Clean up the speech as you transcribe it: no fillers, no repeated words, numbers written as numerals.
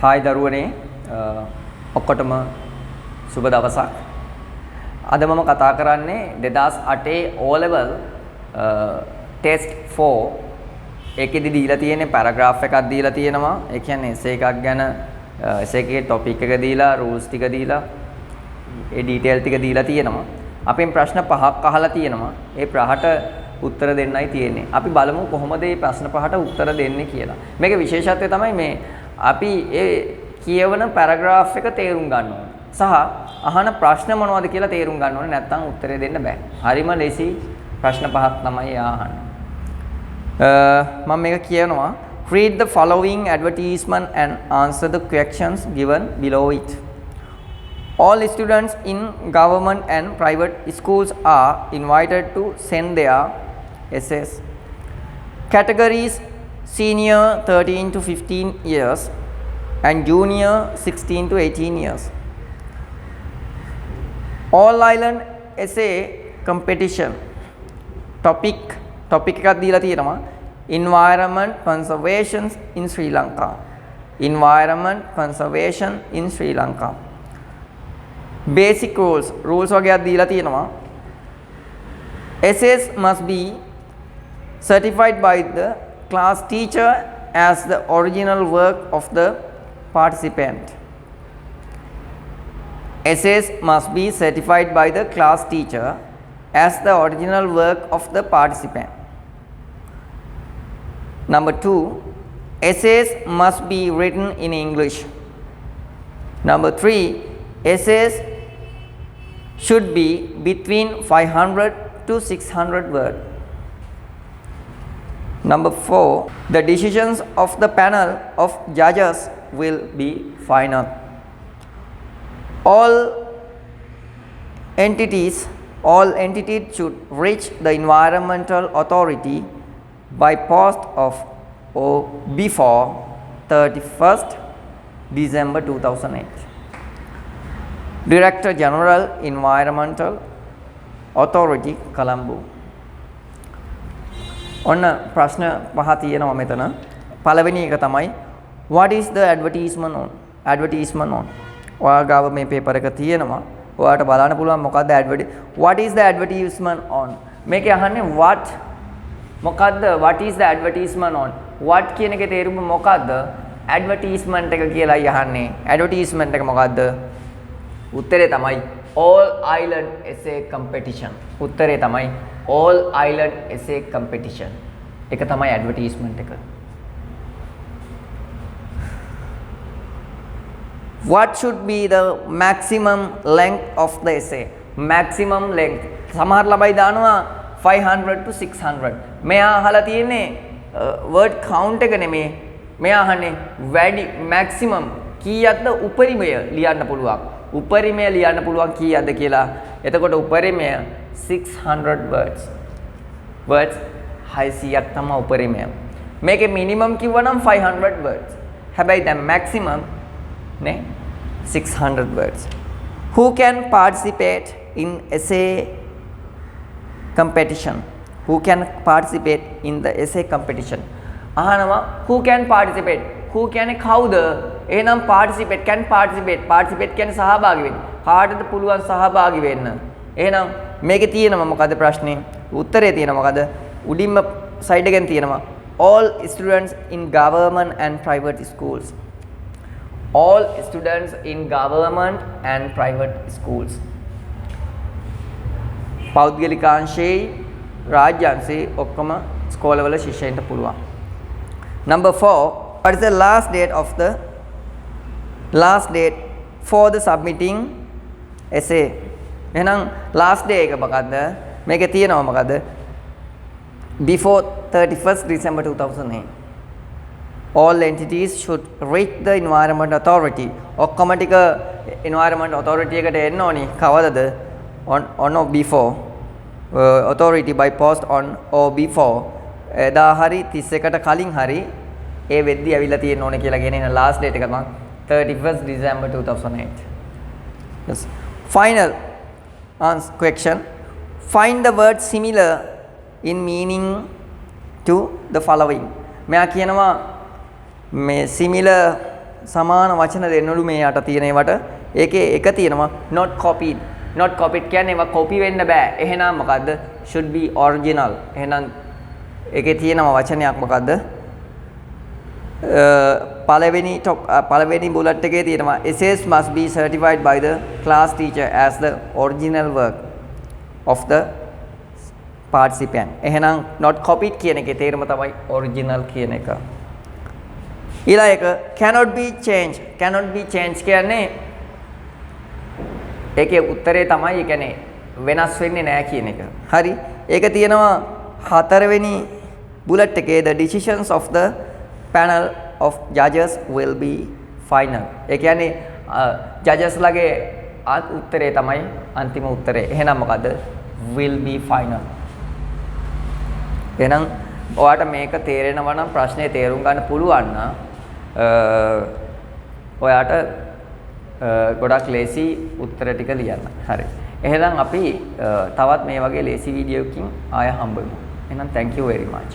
Hi දරුවනේ ඔක්කොටම සුබ දවසක්. අද මම කතා කරන්නේ 2008 O level test 4 ඒකෙදි දීලා තියෙන්නේ පැරග්‍රාෆ් එකක් දීලා තියෙනවා. ඒ කියන්නේ essay එකක් ගැන essay එකේ topic එක දීලා rules ටික දීලා ඒ detail ටික දීලා තියෙනවා. අපෙන් ප්‍රශ්න පහක් අහලා තියෙනවා. ඒ පහට උත්තර දෙන්නයි තියෙන්නේ. අපි බලමු කොහොමද මේ ප්‍රශ්න පහට උත්තර දෙන්නේ කියලා. මේකේ විශේෂත්වය තමයි මේ අපි ඒ කියවන පැරග්‍රාෆ් එක තේරුම් ගන්න ඕනේ. සහ අහන ප්‍රශ්න මොනවද කියලා තේරුම් ගන්න ඕනේ. නැත්නම් උත්තරේ දෙන්න බෑ. හරිම ලේසි ප්‍රශ්න පහක් තමයි අහන්නේ. මම මේක කියනවා. Read the following advertisement and answer the questions given below it. All students in government and private schools are invited to send their essays. Categories: senior 13 to 15 years and junior 16 to 18 years. All island essay competition. Topic එකක් දීලා තියෙනවා. Environment conservation in Sri Lanka. Environment conservation in Sri Lanka. Basic rules වගේක් දීලා තියෙනවා. Essays must be certified by the class teacher as the original work of the participant. Essays must be certified by the class teacher as the original work of the participant. Number 2, essays must be written in English. Number 3, essays should be between 500 to 600 words. Number 4, the decisions of the panel of judges will be final. All entities should reach the environmental authority by post of or before 31st December 2008. Director General Environmental Authority Colombo. ඔන්න ප්‍රශ්න පහ තියෙනවා මෙතන. පළවෙනි එක තමයි what is the advertisement on? Advertisement on. ඔයා ගාව මේ පේපර් එක තියෙනවා. ඔයාට බලන්න පුළුවන් මොකද්ද what is the advertisement on? මේකේ අහන්නේ what මොකද්ද what is the advertisement on? what කියන එකේ තේරුම මොකද්ද? advertisement එක කියලා යහන්නේ. advertisement එක මොකද්ද? උත්තරේ තමයි all island essay competition. උත්තරේ තමයි all island essay competition. එක තමයි advertisement එක. What should be the maximum length of the essay? Maximum length. සමහර ළමයි දානවා 500 to 600. මෙයා අහලා තියෙන්නේ word count එක නෙමෙයි. මෙයා අහන්නේ වැඩි maximum කීයක්ද උපරිමය ලියන්න පුළුවන්. උපරිමය ලියන්න පුළුවන් කීයක්ද කියලා. එතකොට උපරිමය 600 words. words 600ක් තමයි උපරිමය. මේකේ minimum කිව්වනම් 500 words. හැබැයි දැන් maximum නේ 600 words. Who can participate in essay competition? Who can participate in the essay competition? අහනවා who can participate? who කියන්නේ කවුද? එහෙනම් participate can participate. participate කියන්නේ සහභාගී වෙන්න. කාටද පුළුවන් සහභාගී වෙන්න? එහෙනම් මේකේ තියෙනවා මොකද ප්‍රශ්නේ? උත්තරේ තියෙනවා මොකද? උඩින්ම සයිඩ් එකෙන් තියෙනවා all students in government and private schools. all students in government and private schools. පෞද්ගලිකාංශයේ රාජ්‍යාංශයේ ඔක්කොම ස්කෝලවල ශිෂ්‍යයන්ට පුළුවන්. Number 4, what is the last date for the submitting essay? එහෙනම් last day එක මොකද්ද? මේකේ තියෙනවා මොකද්ද? before 31st December 2008. all entities should reach the environment authority. ඔක්කොම ටික environment authority එකට එන්න ඕනි. කවදද? on or before authority by post on or before එදා හරි 31ට කලින් හරි ඒ වෙද්දි ඇවිල්ලා තියෙන්න ඕනේ කියලා කියන last date එක තමයි 31st December 2008. yes. Final question. Find the word similar in meaning to the following. මෙයා කියනවා මේ similar සමාන වචන දෙන්නලු මේ යට තියෙන ඒවට. ඒකේ එක තියෙනවා not copied. not copied කියන්නේ ඒවා copy වෙන්න බෑ. එහෙනම් මොකද්ද? should be original. එහෙනම් ඒකේ තියෙනවා වචනයක් මොකද්ද? පළවෙනි බුලට් එකේ තියෙනවා essays must be certified by the class teacher as the original work of the participant. එහෙනම් not copied කියන එකේ තේරුම තමයි original කියන එක. ඊළඟ එක cannot be changed. cannot be changed කියන්නේ ඒකේ උත්තරේ තමයි ඒ කියන්නේ වෙනස් වෙන්නේ නැහැ කියන එක. හරි. ඒක තියෙනවා හතරවෙනි බුලට් එකේ the decisions of the panel of judges will be final. ඒ කියන්නේ judges ලගේ උත්තරේ තමයි අන්තිම උත්තරේ. එහෙනම් මොකද්ද? will be final. එහෙනම් ඔයාට මේක තේරෙනවා නම් ප්‍රශ්නේ තේරුම් ගන්න පුළුවන් නම් ඔයාට ගොඩක් ලේසි උත්තර ටික ලියන්න. හරි. එහෙනම් අපි තවත් මේ වගේ ලේසි වීඩියෝකින් ආය හම්බ වෙමු. එහෙනම් thank you very much.